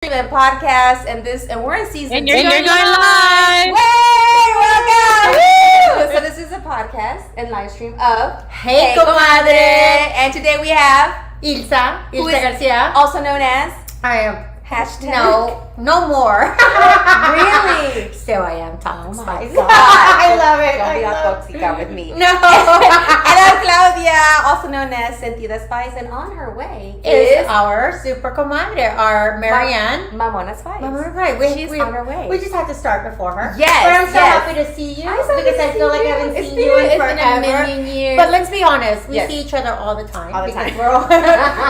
Streaming podcast, and we're in season. And you're going live. Way, welcome. Woo! So this is a podcast and live stream of Hey Comadre, and today we have Ilsa Garcia, also known as I am hashtag. no more. Really? Still I am toxic. Oh my spice. God. I love it. Don't be I all love toxica with me. No. And I'm Claudia, also known as Cynthia Spice, and on her way is our super comadre, our Marianne. Mamona Spice. Mamona Spice. She's on her way. We just had to start before her. Yes. But I'm so yes. happy to see you I'm so happy because to I feel see like I you. haven't It's seen been- you in it's forever. been a million years. But let's be honest, we Yes. see each other all the time. All the because time. we're all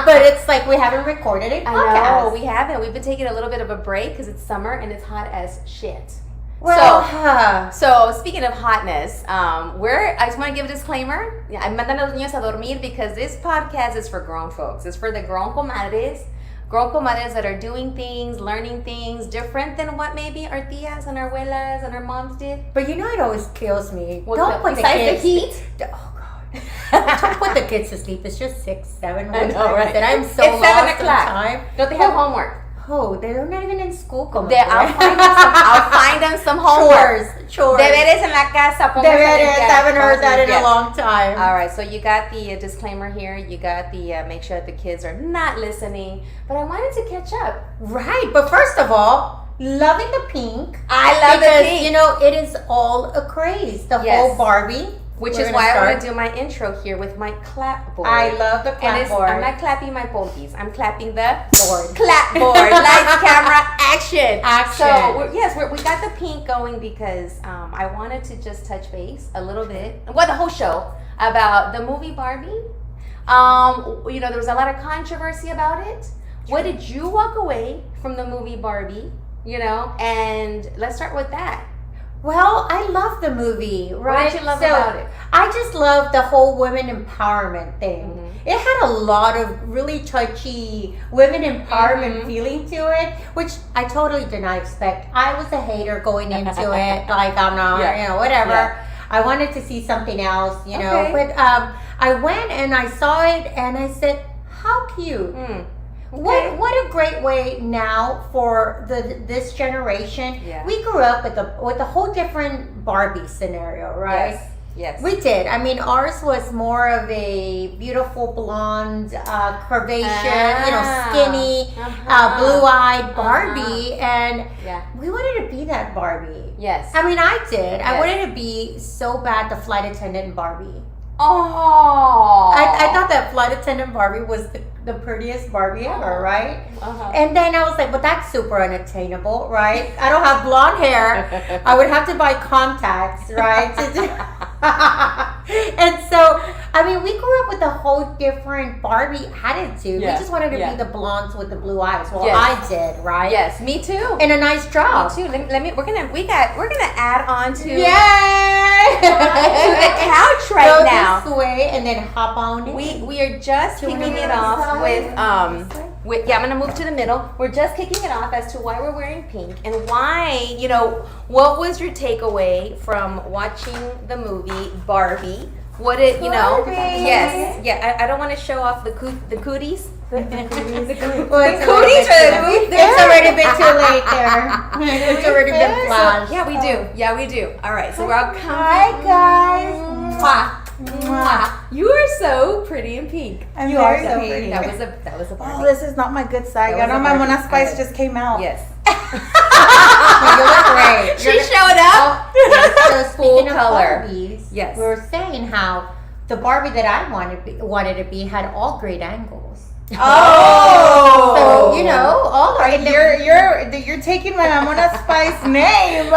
but it's like we haven't recorded a podcast. I know, we haven't. We've been taking a little bit of a break because it's summer and it's hot as shit. Well, So speaking of hotness, I just want to give a disclaimer. I'm mandando a los niños a dormir because this podcast is for grown folks. It's for the grown comadres that are doing things, learning things different than what maybe our tias and our abuelas and our moms did. but you know it always kills me. What, Don't put the besides kids. the heat? Oh God! Don't put the kids to sleep. It's just 6, 7. I know, right? That I'm so It's 7 lost in o'clock. time. Don't they have homework? Oh, they're not even in school. I'll find them some homework. Chores. Deberes en la casa. pónganse a Deberes. limpiar. Haven't heard that in Yes. a long time. All right, so you got the disclaimer here. You got the make sure that the kids are not listening. But I wanted to catch up. Right, but first of all, loving the pink. I love because, the pink. you know, it is all a craze. The Yes. whole Barbie. Which We're is gonna why I start. want to do my intro here with my clapboard. I love the And clapboard. I'm not clapping my polkies. I'm clapping the board. clapboard. Lights, camera, action. Action. So we got the pink going because I wanted to just touch base a little bit. Well, the whole show about the movie Barbie. There was a lot of controversy about it. What did you walk away from the movie Barbie? And let's start with that. Well, I love the movie, right? What did you love about it? I just love the whole women empowerment thing. Mm-hmm. It had a lot of really touchy women empowerment feeling to it, which I totally did not expect. I was a hater going into it, like I'm not, whatever. Yeah. I wanted to see something else, Okay. but I went and I saw it and I said, how cute. Okay. What a great way now for this generation. Yeah. We grew up with a whole different Barbie scenario, right? Yes. We did. I mean, ours was more of a beautiful blonde, curvaceous, skinny, blue-eyed Barbie, and Yeah. we wanted to be that Barbie. Yes. I mean, I did. I Yes. wanted to be so bad the flight attendant Barbie. Oh. I thought that flight attendant Barbie was the prettiest Barbie ever, right? Uh-huh. And then I was like, well, that's super unattainable, right? I don't have blonde hair. I would have to buy contacts, right? And so, I mean, we grew up with a whole different Barbie attitude. Yeah, We just wanted to yeah. be the blondes with the blue eyes. Well, Yes. I did, right? Yes, me too. And a nice job. Me too. We're gonna add on to Yay! to the couch right Go now. this way and then hop on in. We are just kicking it off with I'm gonna move to the middle. We're just kicking it off as to why we're wearing pink and why, what was your takeaway from watching the movie Barbie? What did Barbie. Yes, yeah. I don't want to show off the cooties. Well, The cooties it's already been too late there. It's already been flashed. Yeah, we do. All right, so we're all coming. Hi, guys. Mwah. Mwah. You are so pretty in pink. I'm You are very so pretty. pretty. That was a Oh, Barbie. this is not my good side. That I know was my a Mona Barbie. Spice Okay. just came out. Yes. You look great. She showed up. So speaking of color. Barbies, Yes. we were saying how the Barbie that I wanted to be had all great angles. Oh, So all right. you're taking my Mona Spice name.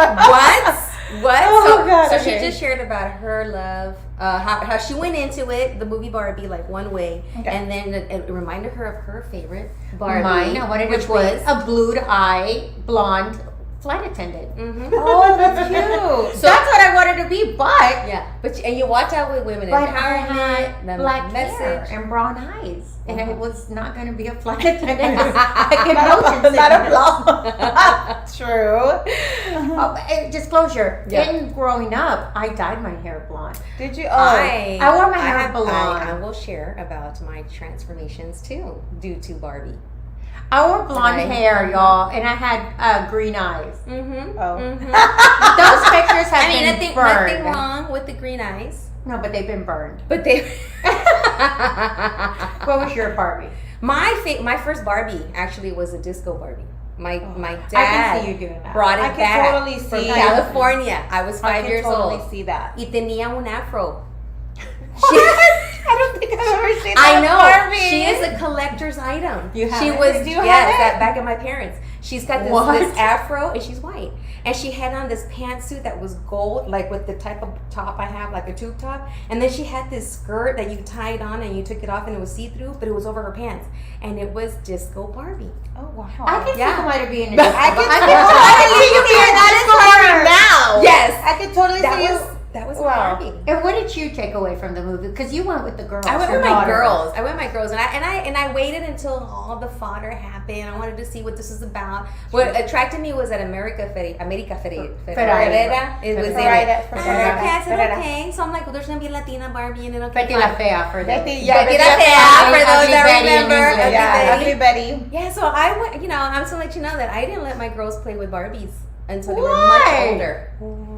What? Oh, God, so okay. she just shared about her love, how she went into it, the movie Barbie, like one way, Okay. and then it reminded her of her favorite Barbie, Mine, I wanted which to be was. a blue-eyed blonde flight attendant. Oh, that's cute. So- That's what I wanted to be, but And you watch out with women I empowerment, had the black message. hair and brown eyes. And I was not going to be a flight attendant. I can motion Not a sickness. True. Disclosure. Yeah. In growing up, I dyed my hair blonde. Did you? I wore my hair blonde. I will share about my transformations too, due to Barbie. I wore blonde Right. hair, y'all, and I had green eyes. Mm-hmm. Oh. Mm-hmm. Those pictures have I mean, been nothing burned. wrong with the green eyes, No, but they've been burned. but they. What was your Barbie? My first Barbie actually was a disco Barbie. My I dad can see you doing that. brought it I can back totally from see. California. I was I 5 can years totally old. see that. Y tenía un afro. I don't think I've ever seen I that know. Barbie. She is a collector's item. You have she it? was Do you have yes, it? that back at my parents. She's got What? this afro and she's white. And she had on this pantsuit that was gold, like with the type of top I have, like a tube top. And then she had this skirt that you tied on and you took it off and it was see-through, but it was over her pants. And it was Disco Barbie. Oh wow. I can Yeah. see Comadre being a disco. I can I totally see you being that that is her. now. Yes. I can totally That see was you. that was Wow. Barbie. And what did you take away from the movie? Because you went with the girls. I went your with my daughter. girls. I went with my girls, and I waited until all the fodder happened. I wanted to see what this was about. What attracted me was that America Ferreira. It was in Ferreira. it. Ferreira. Cats are Ferreira. okay. So I'm like, well, there's gonna be a Latina Barbie in it. Okay, Betty La fine. Fea for them. Yeah, Betty Betty La La Fea, Fea. for those Ugly that Betty in remember. English. Ugly Yeah, Betty. Ugly Betty. Yeah, so I went. I'm just gonna let you know that I didn't let my girls play with Barbies until they were Why? much older.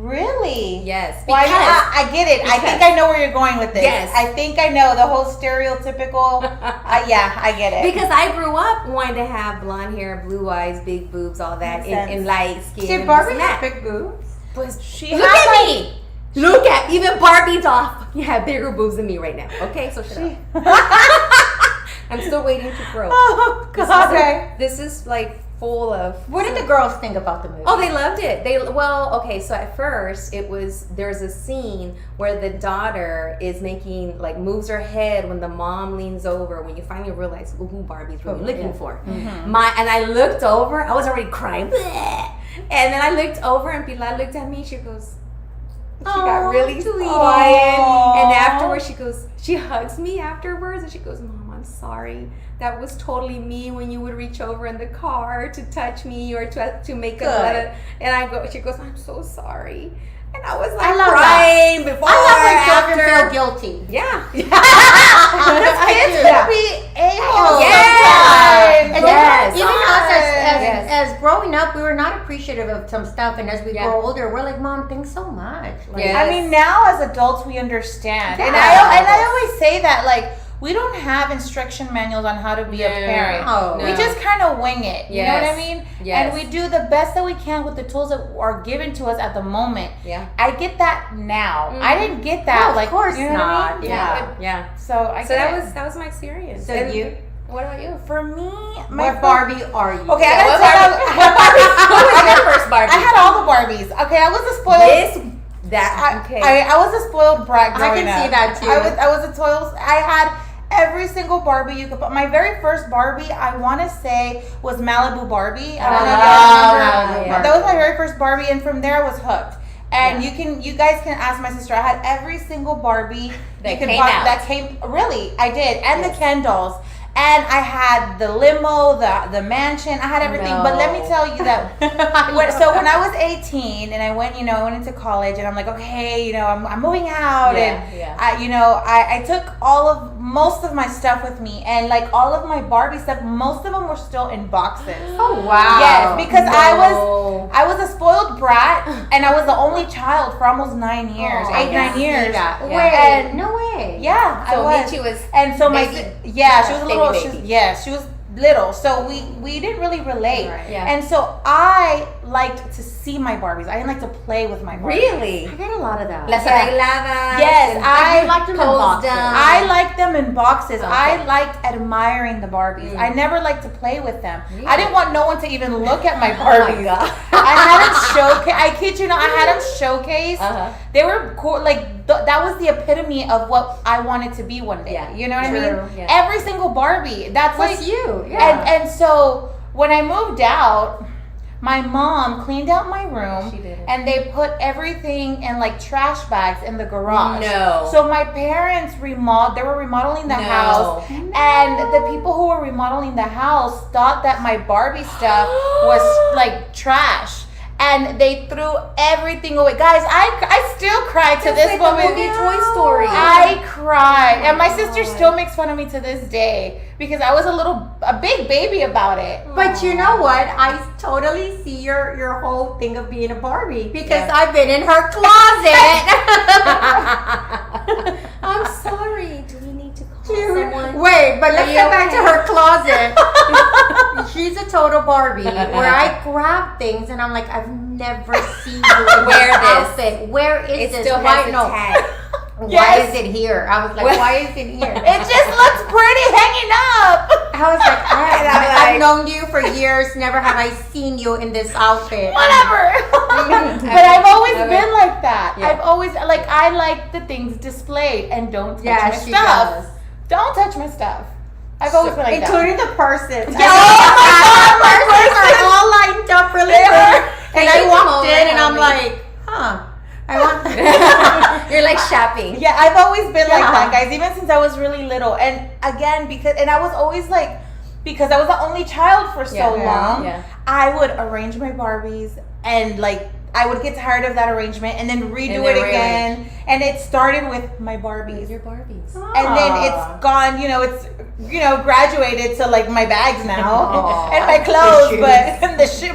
Really? Yes, Why? because I get it. I think because- I know where you're going with this. Yes. I think I know the whole stereotypical. Yeah, I get it. because I grew up wanting to have blonde hair, blue eyes, big boobs, all that, Makes and sense. light skin. Did and Barbie this and have that. big boobs? But She look had, at me. Look at even Barbie doll. You have bigger boobs than me right now. Okay, so shut up. I'm still waiting to grow. Oh God. Okay. This is like full of. What did the girls think about the movie? Oh, they loved it. Okay. So at first, there's a scene where the daughter is making like moves her head when the mom leans over. When you finally realize who Barbie's really looking for. Mm-hmm. And I looked over. I was already crying. Bleh. And then I looked over, and Pilar looked at me. She goes. She got really quiet. And afterwards, she hugs me afterwards, and she goes, "Mom, I'm sorry. That was totally me when you would reach over in the car to touch me or to make a letter." And she goes, "I'm so sorry." And I was like I love crying before I love when children after. feel guilty. Yeah. Kids can be a-holes Yes. sometimes. And Yes. then even us Yes. as growing up, we were not appreciative of some stuff, and as we Yeah. grow older, we're like, Mom, thanks so much. Like, Yes. I mean, now as adults, we understand. And Yes. I always say that, like, we don't have instruction manuals on how to be a parent. No. We just kind of wing it. You know what I Yes. mean? Yes. And we do the best that we can with the tools that are given to us at the moment. Yeah. I get that now. Mhm. I didn't get that. No, of like, course you know what I not. mean? Yeah. Yeah. So I So get that was my experience. So And you, What about you? for me. My what Barbie are you? Okay, Yeah, I what gotta Barbie- tell what Barbie? What was your first Barbie? I had all the Barbies. Okay, I was a spoiled. Okay. I was a spoiled brat I growing can see up. that too. I was a spoiled. I had every single Barbie you could put. My very first Barbie, I want to say, was Malibu Barbie. I don't know if you guys remember. yeah. That was my very first Barbie, and from there I was hooked. And Yeah. you guys can ask my sister. I had every single Barbie That you can came pop- out. That came really, I did, and Yes. the Ken dolls. And I had the limo, the mansion. I had everything. But let me No. tell you that when I was 18 and I went into college, and I'm like, okay, I'm moving out, Yeah, and yeah. I took most of my stuff with me, and like all of my Barbie stuff, most of them were still in boxes. Oh wow. Yes, because No. I was a spoiled brat, and I was the only child for almost 9 years, Oh, 8, I 9 can see years. that. Yeah. Wait, And- no way. Yeah, I So was. Michi was And so baby. she was a Baby, little. baby. She was little. So we didn't really relate. Right. Yeah. And so I liked to see my Barbies. I didn't like to play with my Barbies. Really? I get a lot of that. Las Yeah. arregladas. Yes, and I liked them in posed boxes. down. I liked them in boxes. Okay. I liked admiring the Barbies. Mm. I never liked to play with them. Really? I didn't want no one to even look at my Oh my Barbies. God. I had them showcase. I kid you not. I had them showcased. Uh-huh. They were cool. Like that was the epitome of what I wanted to be one day. Yeah. You know what I True. mean? Yeah. Every single Barbie. That's What's like you? Yeah. And so when I moved out, my mom cleaned out my room. She did. And they put everything in like trash bags in the garage. No. So my parents they were remodeling the No. house. And the people who were remodeling the house thought that my Barbie stuff was like trash. and they threw everything away. Guys, I still cry to this like moment. the movie Toy Story. I cried, and my sister still makes fun of me to this day because I was a big baby about it. But you know what? I totally see your whole thing of being a Barbie because I've been in her closet. I'm sorry. Do we need to call someone? Wait, but let's get back to her closet. She's a total Barbie where I grab things and I'm like, I've never seen you in Wear this this. outfit. Where is It this? still Why has a no? tag. Why is it here? I was like, why is it here? It just looks pretty hanging up. I was like, I've known you for years. Never have I seen you in this outfit. Whatever. But I've always been like that. Yeah. I've always I like the things displayed and don't touch my she stuff. does. Don't touch my stuff. I've always been like that. Including the purses. Yeah, oh my God, purses are all lined up really good. And I Take walked them in over, and I'm honey. like, I want You're like shopping. Yeah, I've always been like that, guys, even since I was really little. And again, and I was always like, because I was the only child for so long, I would arrange my Barbies and like, I would get tired of that arrangement and then redo it again. And it started with my Barbies. Your Barbies. And then it's gone, it's graduated to like my bags now and my clothes,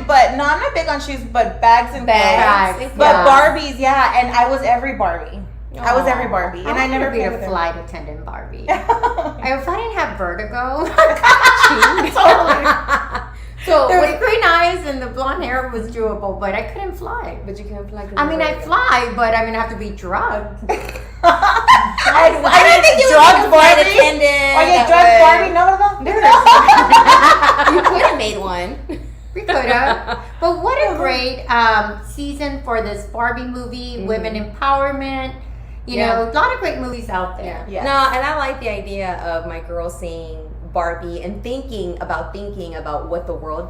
but no, I'm not big on shoes, but bags and clothes. But Barbies, and I was every Barbie. I was every Barbie, and I never be played a with flight attendant Barbie. If I didn't have vertigo, Totally. so the green eyes and the blonde hair was doable, but I couldn't fly. But you can't fly. I mean, I fly, but I have to be drugged. I didn't think you drugged Barbie. Oh yeah, drugged Barbie. No. You could have made one. We could have. But what a great season for this Barbie movie, women empowerment. You know, a lot of great movies out there. Yeah. No, and I like the idea of my girls seeing Barbie and thinking about what the world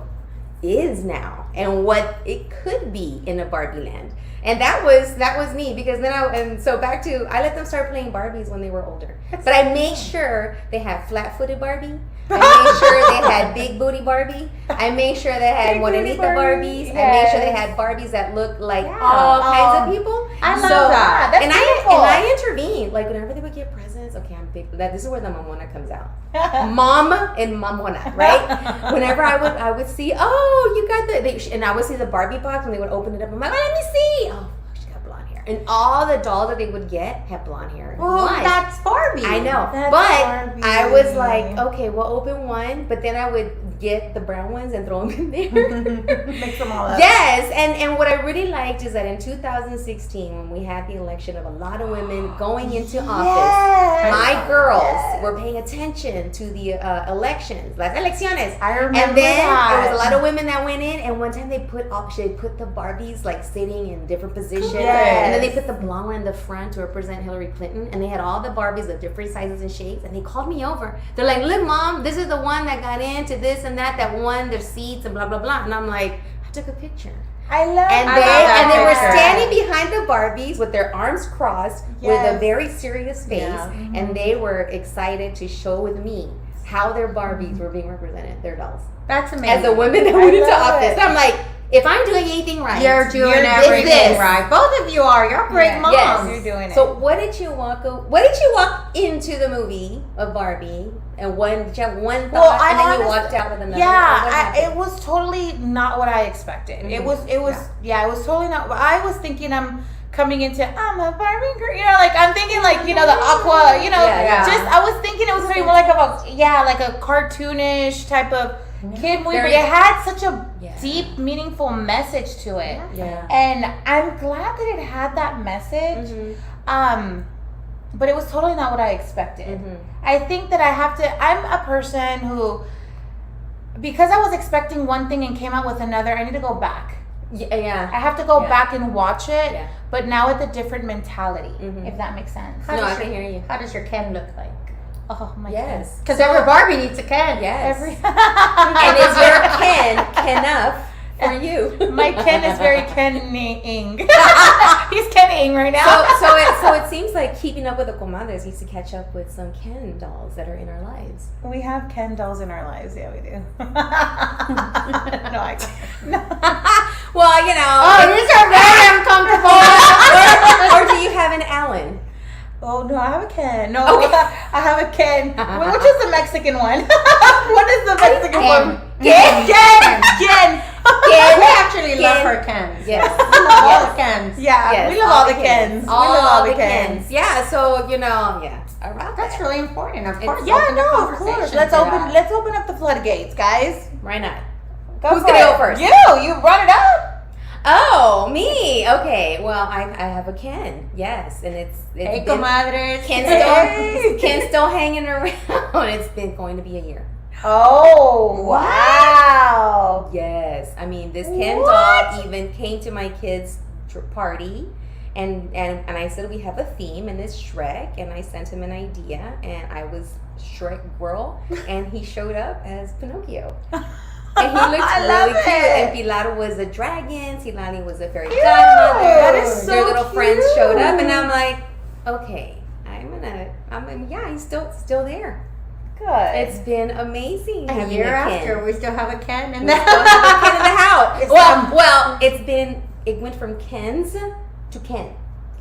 is now and what it could be in a Barbie land. And that was me, because then I let them start playing Barbies when they were older. But I made sure they had flat-footed Barbie. I made sure they had big booty Barbie. I made sure they had Morenita Barbies. I made sure they had Barbies that looked like all kinds of people. I love that. That's and beautiful. I intervened. Like whenever they would get presents, okay, I'm big. This is where the mamona comes out. Mom and mamona, right? Whenever I would see, you got and I would see the Barbie box when they would open it up. I'm like, let me see. Oh, she got blonde hair. And all the dolls that they would get had blonde hair. Well, that's Barbie. I know. That's but Barbie. I was like, okay, we'll open one, but then I would get the brown ones and throw them in there. Mix them all up. Yes, and what I really liked is that in 2016, when we had the election of a lot of women going into office, my girls were paying attention to the elections, las elecciones. I remember And then that. there was a lot of women that went in, and one time they put the Barbies like sitting in different positions, Yes. and then they put the blonde one in the front to represent Hillary Clinton, and they had all the Barbies of different sizes and shapes, and they called me over. They're like, look, Mom, this is the one that got into this and that won their seats and blah blah blah. And I'm like, I took a picture. I love And that. they were picture. standing behind the Barbies with their arms crossed with a Yes. very serious face, and they were excited to show with me how their Barbies were being represented, their dolls, That's amazing. as the women that went into love office. it. I'm like, if I'm doing anything right, You're doing this. everything right. Both of you are. You're great moms. Yes. You're doing it. So what did you walk into the movie of Barbie, and did you have one thought, Well, I and then you honestly- walked out with another? Or what Yeah, happened? it was totally not what I expected. It was totally not. I was thinking I'm coming into I'm a Barbie girl, like I'm thinking like the aqua, just I was thinking it was gonna be more like a cartoonish type of kid movie, but it had such a deep, meaningful message to it. Yeah. And I'm glad that it had that message. But it was totally not what I expected. I think that I'm a person who, because I was expecting one thing and came out with another, I need to go back. Yeah. I have to go back and watch it, Yeah. but now with a different mentality, if that makes sense. No, I can hear you. How does your Ken look like? Oh my Yes. Because every Barbie needs a Ken. Yes. Every And is your Ken enough for you? My Ken is very Kenning. He's Kenning right now. So it seems like keeping up with the comadres needs to catch up with some Ken dolls that are in our lives. We have Ken dolls in our lives. Yeah, we do. No, I can't. No. Well, you know. Oh, these are very uncomfortable. or do you have an Allen? Oh no, I have a Ken. No, Okay. I have a Ken. Which is the Mexican one? What is the Mexican one? Ken. Ken. We actually love her Kens. Yes. We love all the Kens. Yeah, Yes, we love all the Kens. We love all the Kens. Yeah, so you know, around That's that. really important. Of course. Yeah, open the no, of conversation course. to Let's that. open up the floodgates, guys. Why not? Who's Who's gonna go first? You brought it up. Oh, me. Okay. Well, I have a Ken. Yes, and it's Hey, been, comadres. Ken's still hanging around. It's been going to be a year. Oh, wow. Yes, I mean this Ken What? doll even came to my kids' party, and I said we have a theme and it's Shrek, and I sent him an idea, and I was Shrek girl, and he showed up as Pinocchio. And he looked I really love cute. it. And Pilar was a dragon. Tilani was a fairy godmother. That is so Their little friends cute. showed up, and I'm like, okay, yeah, he's still there. Good. It's been amazing. A having year Ken. after, we still have a Ken in We the still have a Ken in the house. It's Well, it went from Ken's to Ken.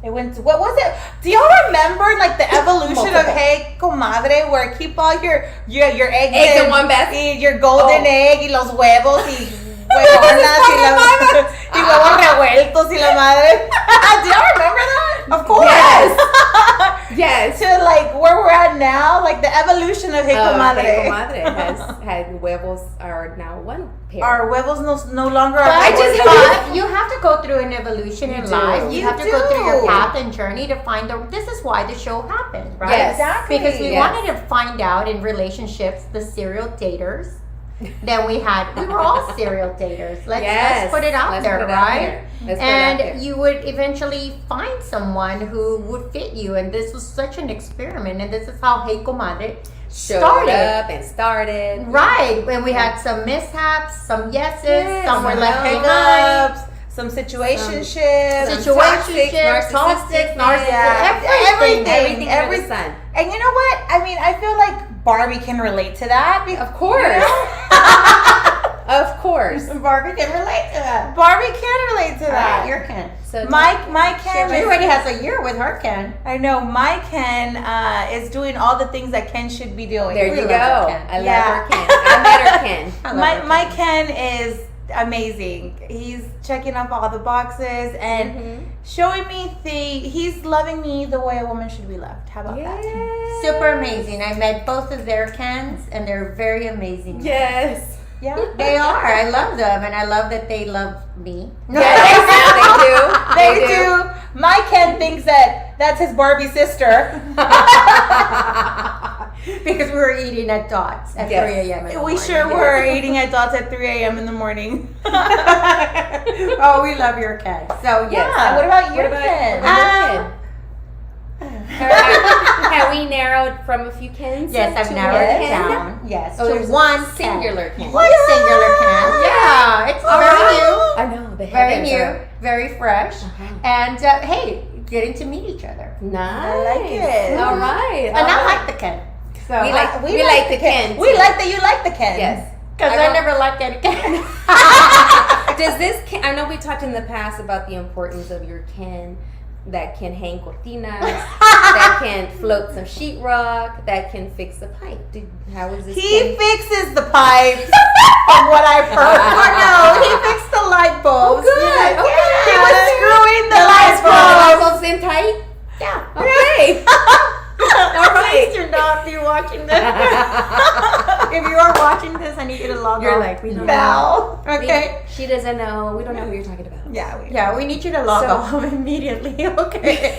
It went to, what was it? Do y'all remember like the evolution of Multiple. Hey Comadre, where keep all your eggs Eggs in one basket. y your golden egg y los huevos y huevonas y huevos revueltos y la madre? Do y'all remember that? Of course. Yes. To like where we're at now, like the evolution of Hey Comadre. Hey Comadre has had huevos are now one pair. Our huevos no longer are. I just But you have to go through an evolution in do. life. You You have to go through your do. path and journey to find this is why the show happened, right? Yes. Exactly. Because we Yes. wanted to find out in relationships the serial daters. Then we were all serial daters. Let's put it out Let's there, put it out right? there. Let's put it out there. And you would eventually find someone who would fit you. And this was such an experiment. And this is how Hey Comadre Showed up and started. Right. When we had some mishaps, some yeses, Yes, some were some left no. behind. Hang-ups, some situationships, Situationship, toxic, narcissistic, everything Every- under the sun. And you know what? I mean, I feel like Barbie can relate to that. Of course. Of course. Barbie can relate to that. Barbie can relate to that. Your Ken. So My Ken. She already has a year with her Ken. I know my Ken is doing all the things that Ken should be doing. there you We go. love her Ken. I love Yeah. her Ken. I met her Ken. I love My her my Ken. Ken is amazing. He's checking off all the boxes and showing me he's loving me the way a woman should be loved. How about that? Super amazing. I met both of their Kens and they're very amazing. Yes. Yeah. They are. I love them and I love that they love me. Yes, They do. My Ken thinks that's his Barbie sister. Because we were eating at Dots at Yes. 3 a.m. in the We morning. sure were eating at Dots at 3 a.m. in the morning. Oh, we love your Ken. So, Yes. yeah. What about your Ken? Have we narrowed from a few Kens? Yes, I've to narrowed one it Ken? down. Yes, Oh, to there's one singular Ken. Ken. One singular Ken. Yeah, it's very new, I know. The very heavens new, are very fresh, Uh-huh. and hey, getting to meet each other. nice. I like it. All right. And I like the Ken. So We like the Ken. We like that you like the Ken. Yes. because I I don't- never liked any Ken. Does this Ken, I know we talked in the past about the importance of your Ken that can hang cortinas, that can float some sheetrock, that can fix a pipe. How is this He Ken? fixes the pipes, from what I've heard. No, he fixed the light bulbs. Oh, good. Yeah. Okay. He was screwing the lights The bulbs. bulbs in tight? Yeah. Okay. All right. Please do not be watching this. If you are watching this, I need you to log You're off. like, we don't Bell. Okay. She doesn't know. We don't know who you're talking about. Yeah. We need you to log So- off immediately. Okay.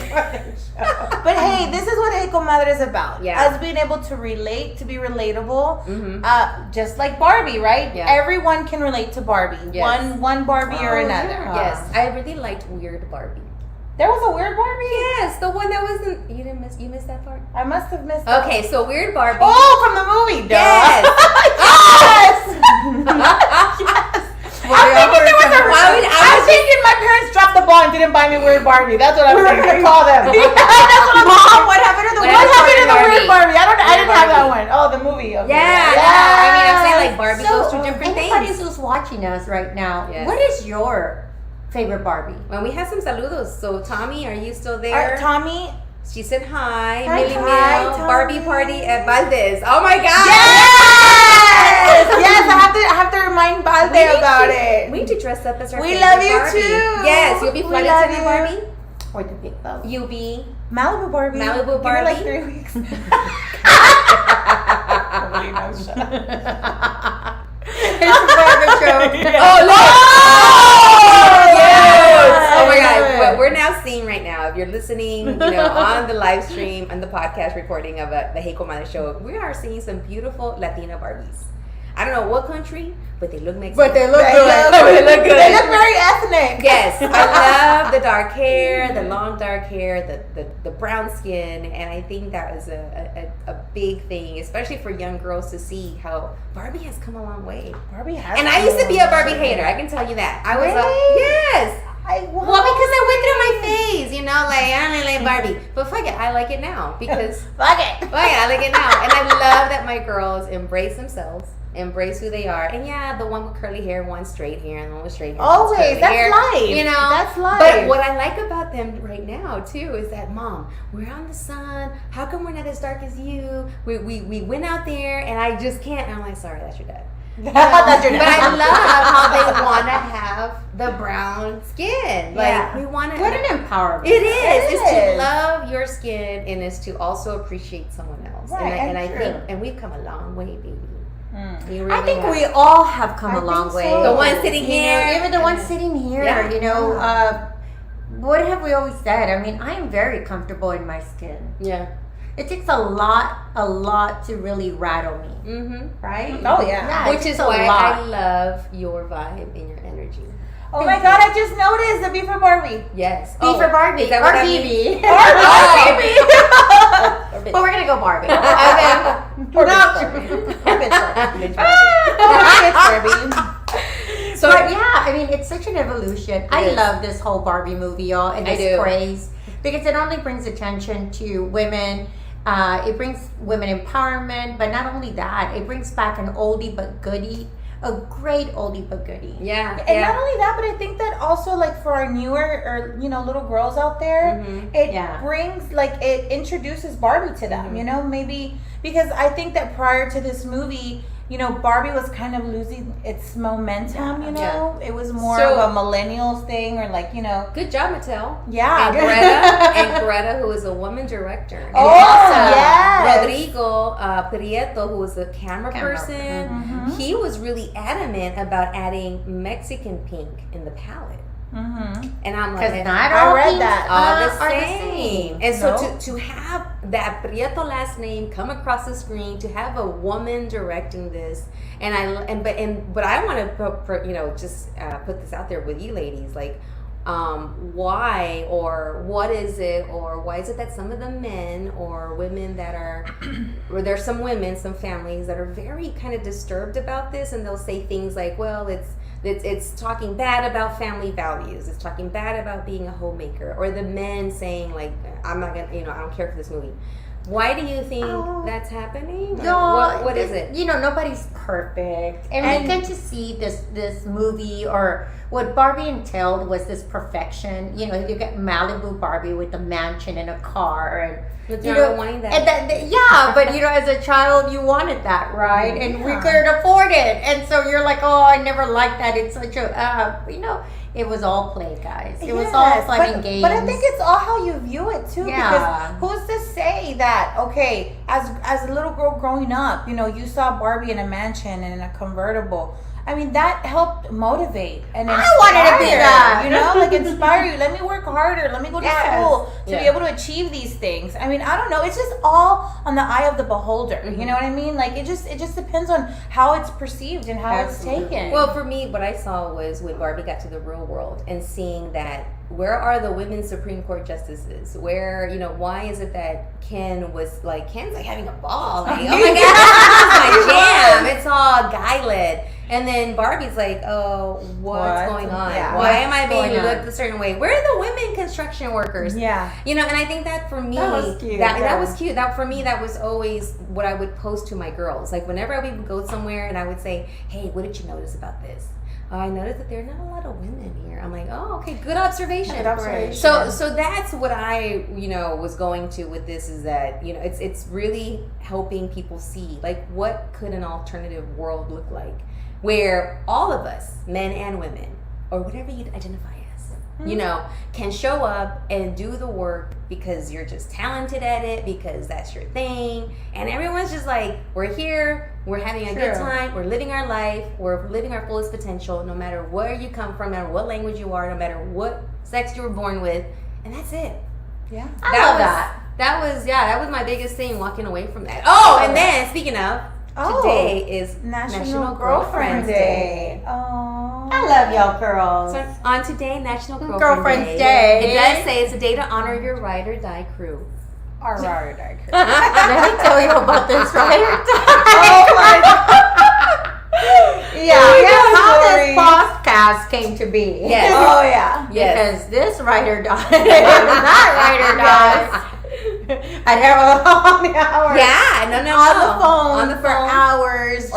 But hey, this is what Hey Comadre is about. Yeah. Us being able to relate, to be relatable. Mm-hmm. Just like Barbie, right? Yeah. Everyone can relate to Barbie. Yes. One Barbie or Oh, another. yeah. Yes, I really liked Weird Barbie. There was a weird Barbie? Yes, the one that wasn't. You missed that part. I must have missed that. Okay, so Weird Barbie. Oh, from the movie. Duh. Yes. Yes. Well, I'm thinking there was a Why would I was thinking my parents dropped the ball and mom didn't buy me weird Barbie. That's what I'm thinking. Call them. Mom, what happened to the What weird What happened to the Barbie? weird Barbie? I didn't have that one. Oh, the movie. Okay. Yeah. I mean, I'm saying like Barbie So, goes through different anybody things. who's watching us right now, Yes. what is your favorite Barbie? Well, we have some saludos. So, Tommy, are you still there? Tommy. She said hi. Hi, Millie hi, Mill, Tommy. Barbie party at Valdez. Oh my God! Yes, I have to remind Balde about it. We need to dress up as our We favorite love you Barbie. too. Yes, you'll be We flooded love to you. Barbie. Or the big boat? You'll be Malibu Barbie. Malibu Give me Barbie. like 3 weeks. Nobody knows. Shut up. It's a Barbie show. Oh, Oh, yes! Oh my I God! love it. What we're now seeing right now, if you're listening, on the live stream and the podcast recording of the Hey Comadre Show, we are seeing some beautiful Latina Barbies. I don't know what country, but they look Mexican. But they look They good. look good. They look very ethnic. Yes, I love the dark hair, the long dark hair, the brown skin, and I think that is a big thing, especially for young girls to see how Barbie has come a long way. Barbie has. And I used to be a Barbie hater. I can tell you that. I was Really? yes. Well, Well, because I went through my phase, like I don't really like Barbie, but fuck it, I like it now because Fuck it. I like it now, and I love that my girls embrace themselves. Embrace who they are, and yeah, the one with curly hair, one straight hair, and the one with straight hair. Always. curly That's hair, life. That's life. But what I like about them right now too is that, Mom, we're on the sun. How come we're not as dark as you? We went out there, and I just can't. And I'm like, sorry, that's your dad. That's your But I love how they want to have the brown skin. Like Yeah. we want to. What an empowerment. It is. It It's to is. love your skin, and it's to also appreciate someone else. Right, and I and think, true. and we've come a long way, baby. We I really think have. we all have come I a long think way. so. The one sitting You know, here. even the one sitting here, Yeah. what have we always said? I mean, I am very comfortable in my skin. Yeah. It takes a lot to really rattle me, Mm-hmm. right? Oh, yeah. Which it is takes a why lot. I love your vibe and your energy. Oh my God! I just noticed the B for Barbie. Yes. B for Barbie is that or what that means? BB. Oh. Or But we're gonna go Barbie. Or bitch Barbie. So But yeah, I mean, it's such an evolution. I is. love this whole Barbie movie, y'all, and I this do. praise because it only brings attention to women. It brings women empowerment, but not only that, it brings back an oldie but goodie, a great oldie but goodie. yeah. And not only that, but I think that also, like, for our newer or little girls out there, it Yeah. brings, like, it introduces Barbie to them. Maybe because I think that prior to this movie, Barbie was kind of losing its momentum. Yeah. It was more So- of a millennials thing, or like Good job, Mattel. yeah. And Greta, who is a woman director. And Oh, also yes. Rodrigo Prieto, who was the camera person, Mhm. he was really adamant about adding Mexican pink in the palette. Mm-hmm. And I'm Because like, not I all read pinks that. all the are same. And so No. to have that Prieto last name come across the screen, to have a woman directing this, but I want to just put this out there with you ladies, like, why or what is it, or why is it that some of the men or women that are, or there's some women, some families that are very kind of disturbed about this, and they'll say things like, well, it's talking bad about family values. It's talking bad about being a homemaker. Or the men saying, like, I'm not gonna, I don't care for this movie. Why do you think that's happening? No, What is it? Nobody's perfect, and we get to see this movie, or what Barbie entailed was this perfection. You get Malibu Barbie with a mansion and a car, and But you're not wanting that. and yeah, but as a child, you wanted that, right? And we couldn't afford it, and so you're like, oh, I never liked that. It's such a, it was all play, guys. It was all fun and games. But I think it's all how you view it too. Yeah. Because who's to say that, okay, as a little girl growing up, you saw Barbie in a mansion and in a convertible. I mean, that helped motivate and inspire. I wanted to be that. Like inspire you. Let me work harder. Let me go to Yes. school to be Yeah. able to achieve these things. I mean, I don't know. It's just all on the eye of the beholder. You know what I mean? Like it just depends on how it's perceived and how Absolutely. it's taken. Well, for me, what I saw was when Barbie got to the real world and seeing that, where are the women Supreme Court justices? Where, why is it that Ken's like having a ball? Like, oh my God, this is my jam. It's all guy led. And then Barbie's like, oh, what's going on? Yeah. Why am I being going on? looked a certain way? Where are the women construction workers? Yeah. You know, and I think that for me, That was cute, that yeah. was cute. That for me, that was always what I would post to my girls. Like whenever we would go somewhere and I would say, hey, what did you notice about this? Oh, I noticed that there are not a lot of women here. I'm like, oh, okay, good observation. Good observation. So that's what I, was going to with this is that, it's really helping people see, like, what could an alternative world look like where all of us, men and women, or whatever you identify as, can show up and do the work because you're just talented at it, because that's your thing. And everyone's just like, we're here, we're having a good time, we're living our life, we're living our fullest potential, no matter where you come from, no matter what language you are, no matter what sex you were born with. And that's it. Yeah. I love that. That was my biggest thing walking away from that. Oh, and then speaking of, today is National Girlfriend Day. Oh, I love y'all girls. So on today, National Girlfriend's Day. It does say it's a day to honor your ride or die crew. our ride or die crew. Let me tell you about this ride or die. Oh my God. Yeah, how this podcast came to be. Yes. Oh yeah. Yes. Because this ride or die, that ride or die. I never on the hours. Yeah, no. On the phone. On the for phone. hours.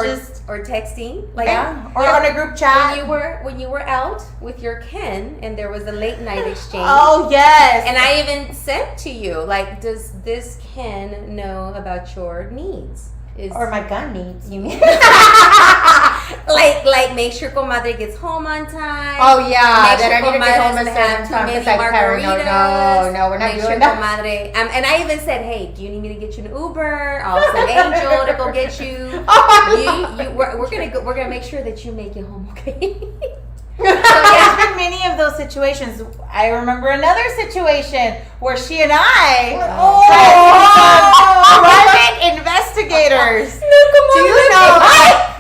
Or texting. Like, or on a group chat. When you were out with your Ken and there was a late night exchange. Oh yes. And I even said to you, like, does this Ken know about your needs? Or my gun needs, you mean? like make sure Comadre gets home on time. Oh yeah, Make that sure I need to get home Comadre at doesn't certain have too time many because I'm paranoid. margaritas. No, we're not Make sure doing that. Comadre. And I even said, hey, do you need me to get you an Uber? I'll send Angel to go get you. We're gonna make sure that you make it home, okay? So there's been many of those situations. I remember another situation where she and I private investigators. Do you know?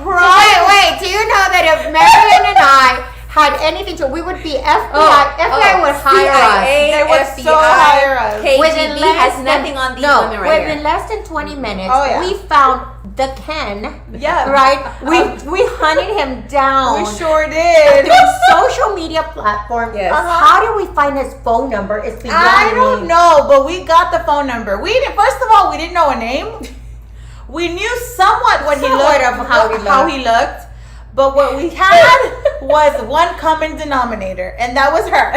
Wait. Do you know that if Marion and I had anything to, we would be FBI. FBI would hire us. They would so hire us. KGB has nothing on these women right within here. less than 20 minutes, Oh, yeah. we found the Ken. Yeah. Right? We hunted him down. We sure did. Through social media platforms. Yes. How did we find his phone number? It's beyond I don't me. know, but we got the phone number. First of all, we didn't know a name. We knew somewhat what Somewhat he looked, of how he looked. But what we had was one common denominator, and that was her.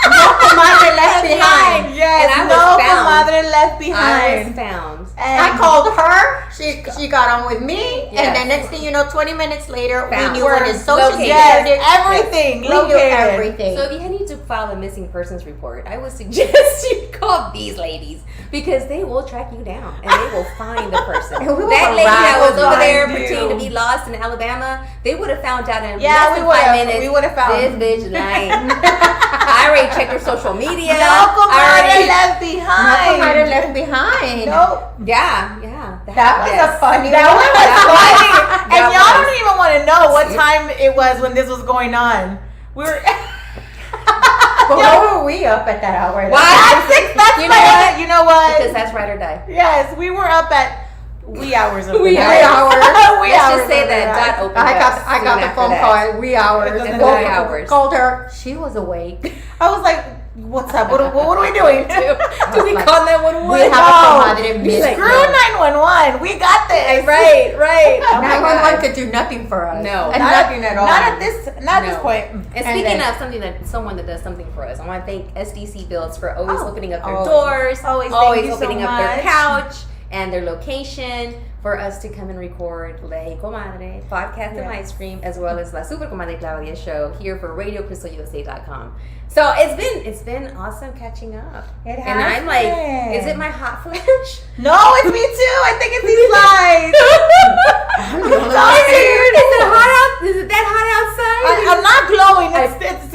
No comadre left behind. Yes, And I was no found. comadre left I behind. was found. I called her. She got on with me, Yes. and then next thing you know, 20 minutes later, Found. we knew what his social Located. security. Yes, everything. We knew Located. everything. So if you need to file a missing persons report, I would suggest you call these ladies because they will track you down and they will find the person. And we will That lady that was over there find you. pretending to be lost in Alabama, they would have found out in Yeah, less we than would've. 5 minutes. We would've found. This bitch lying. I already checked her social media. No comadre left No behind. comadre left behind. Nope. Yeah. That was a funny That one. was funny. And That y'all was. don't even want to know what time it was when this was going on. We were But why were we up at that hour? Why? you know what? Because that's right or die. Yes, we were up at wee hours of the Wee night. hours. Wee Let's hours just say of the that night. dot opened I up got soon the phone after call that. at wee hours. It doesn't And matter. Hours. Called her. She was awake. I was like, what's up? What are we doing? Do we call that one? We have a comadre missing. Screw 911. We got this. Right. 911 could do nothing for us. No. And Not nothing at all. Not at this No. point. And speaking of someone that does something for us, I want to thank SDC Builds for always opening up their always. doors, Always. Thank you so opening up their much. couch and their location for us to come and record La Comadre podcast and ice cream, as well as La Super Comadre Claudia show here for RadioCrystalUSA.com. So it's been awesome catching up. It has and I'm like, been. is it my hot flash? No, it's me too. I think it's these lights. Is it hot out? Is it that hot outside? I'm not glowing.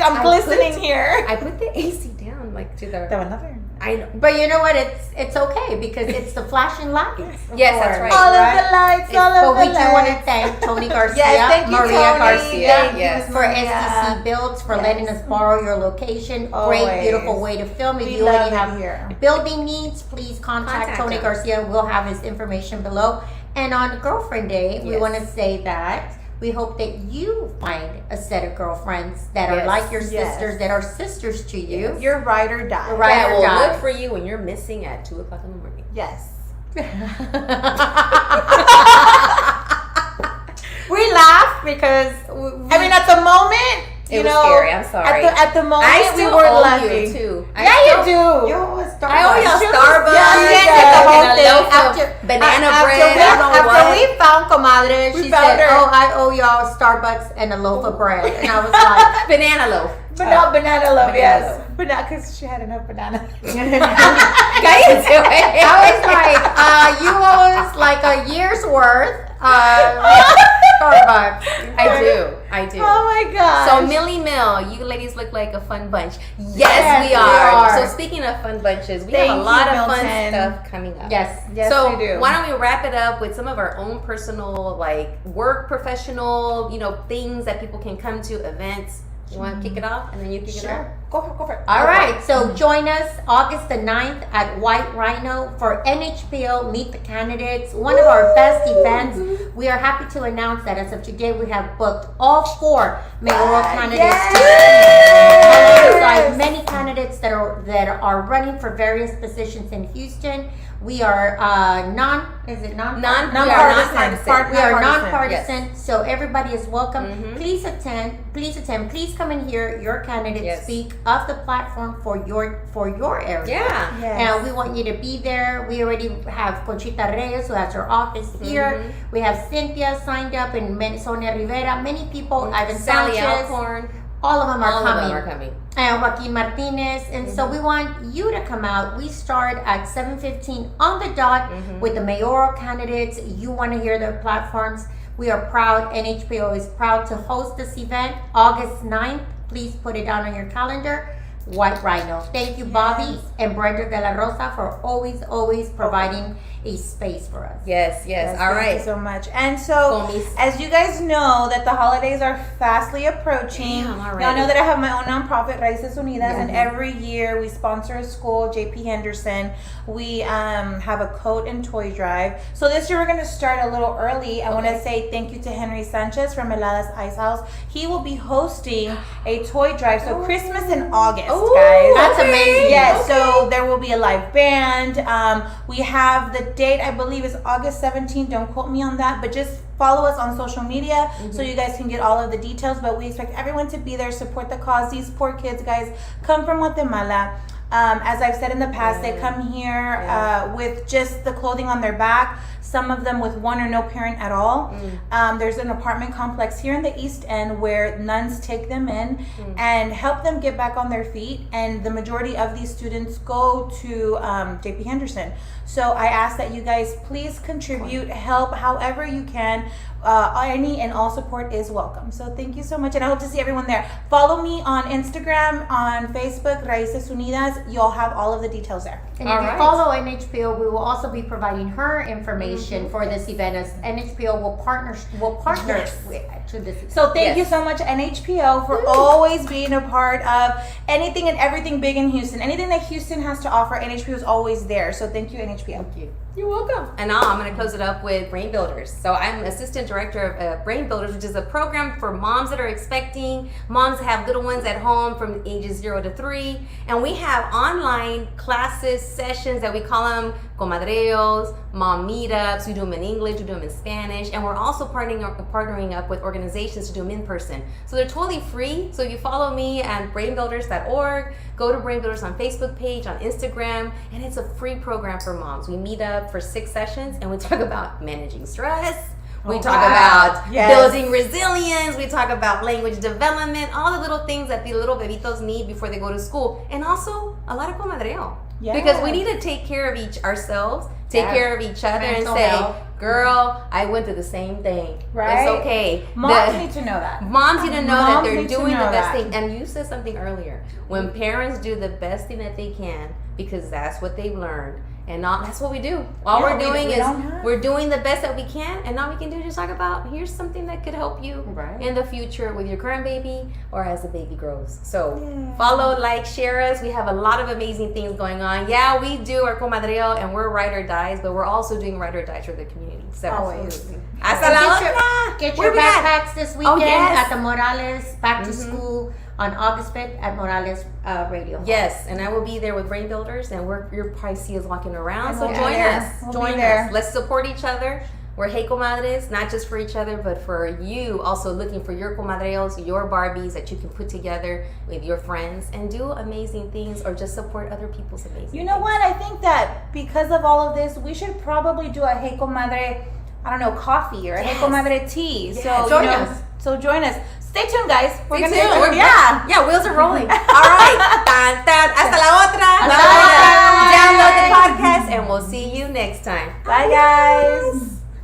I'm glistening here. I put the AC down like to the. Another. I know. But you know what? It's okay because it's the flashing lights. Yes, that's right. All of the lights. All of But we the do want to lights. thank Tony Garcia, Yes, thank you, Maria Tony. Garcia, Thank Yes. you, for Maria. SDC Builds for letting us borrow your location. Always. Great, beautiful way to film. If We you love already it have here. building needs, please contact Tony him. Garcia. We'll have his information below. And on Girlfriend Day, we Yes. want to say that We hope that you find a set of girlfriends that are like your sisters, that are sisters to you. Your ride or die. That will look for you when you're missing at 2:00 in the morning. Yes. We laugh because at the moment, it was scary. I'm sorry. At the moment, I still we were owe laughing. you too. You do. You always Starbucks. I owe y'all Starbucks. Yeah, the whole and a thing. loaf After of banana bread. After we found Comadre, she found said, her. "Oh, I owe y'all Starbucks and a loaf of bread," and I was like, Banana loaf. But not banana love, Banana yes. loaf. But not because she had enough banana. I was like, "You owe us like a year's worth Starbucks." I do. Oh my god. So Millie Mill, you ladies look like a fun bunch. Yes, we are. So speaking of fun bunches, we have a lot of fun stuff coming up. Yes, so we do. Why don't we wrap it up with some of our own personal, like work, professional, things that people can come to, events. You want to kick it off, and then you kick it off? Go for it. All right, so join us August the 9th at White Rhino for NHPO Meet the Candidates, one of our best events. We are happy to announce that as of today, we have booked all 4 mayoral candidates. Alongside many candidates that are running for various positions in Houston. We are nonpartisan. We are nonpartisan, so everybody is welcome. Please attend. Please come and hear your candidate speak of the platform for your area. Yeah. And we want you to be there. We already have Conchita Reyes, who has her office here. We have Cynthia signed up, and Sonia Rivera. Many people. Ivan Sally Sanchez. Alcorn. All of them are All coming. of them are coming. And Joaquin Martinez. And so we want you to come out. We start at 7:15 on the dot with the mayoral candidates. You want to hear their platforms. We are proud. NHPO is proud to host this event August 9th. Please put it down on your calendar. White Rhino. Thank you, Bobby and Brenda De La Rosa, for always providing a space for us. Yes. All right. Thank you so much. And so, as you guys know, that the holidays are fastly approaching. Y'all know that I have my own nonprofit, Raíces Unidas, and every year we sponsor a school, JP Henderson. We have a coat and toy drive. So this year we're going to start a little early. I want to say thank you to Henry Sanchez from Heladas Ice House. He will be hosting a toy drive. So Christmas in August, guys. That's amazing. Yes, so there will be a live band. We have the date, I believe, is August 17th. Don't quote me on that, but just follow us on social media so you guys can get all of the details. But we expect everyone to be there, support the cause. These poor kids, guys, come from Guatemala. As I've said in the past, they come here with just the clothing on their back. Some of them with one or no parent at all. There's an apartment complex here in the East End where nuns take them in and help them get back on their feet. And the majority of these students go to JP Henderson. So I ask that you guys please contribute, help however you can. Any and all support is welcome. So thank you so much, and I hope to see everyone there. Follow me on Instagram, on Facebook, Raíces Unidas. You'll have all of the details there. And if you follow NHPO, we will also be providing her information for this event, as NHPO will partner to this event. So thank you so much, NHPO, for always being a part of anything and everything big in Houston. Anything that Houston has to offer, NHPO is always there. So thank you, NHPO. Thank you. You're welcome. And now I'm going to close it up with Brain Builders. So I'm assistant director of Brain Builders, which is a program for moms that are expecting, moms that have little ones at home from ages 0 to 3. And we have online classes, sessions that we call them comadreos, mom meetups. We do them in English, we do them in Spanish. And we're also partnering up with organizations to do them in person. So they're totally free. So if you follow me at brainbuilders.org, go to Brain Builders on Facebook page, on Instagram, and it's a free program for moms. We meet up for 6 sessions and we talk about managing stress. We talk about building resilience. We talk about language development, all the little things that the little bebitos need before they go to school. And also a lot of comadreo. Yes. Because we need to take care of ourselves, take care of each other, Mental and say, health. girl, I went through the same thing. Right. It's okay. Moms need to know that. Moms need to know that they're need to doing the know best that. thing. And you said something earlier. When parents do the best thing that they can, because that's what they've learned, And that's what we do. All we're doing is we're doing the best that we can, and all we can do is just talk about here's something that could help you in the future with your current baby or as the baby grows. So follow, like, share us. We have a lot of amazing things going on. Yeah, we do our comadreo and we're ride or dies, but we're also doing ride or dies for the community. So hasta la otra. Get your backpacks this weekend at the Morales Back to School on August 5th at Morales Radio. Yes, and I will be there with Brain Builders, and you'll probably see us walking around. So join us. Join us. Let's support each other. We're Hey Comadres, not just for each other, but for you. Also looking for your comadreos, your Barbies that you can put together with your friends and do amazing things, or just support other people's amazing things. You know what? I think that because of all of this, we should probably do a Hey Comadre, I don't know, coffee or a Hey Comadre tea. Yes. So join us. So join us. Stay tuned, guys. We're gonna yeah, wheels are rolling. All right. Hasta la otra. Download the podcast, and we'll see you next time. Bye, guys.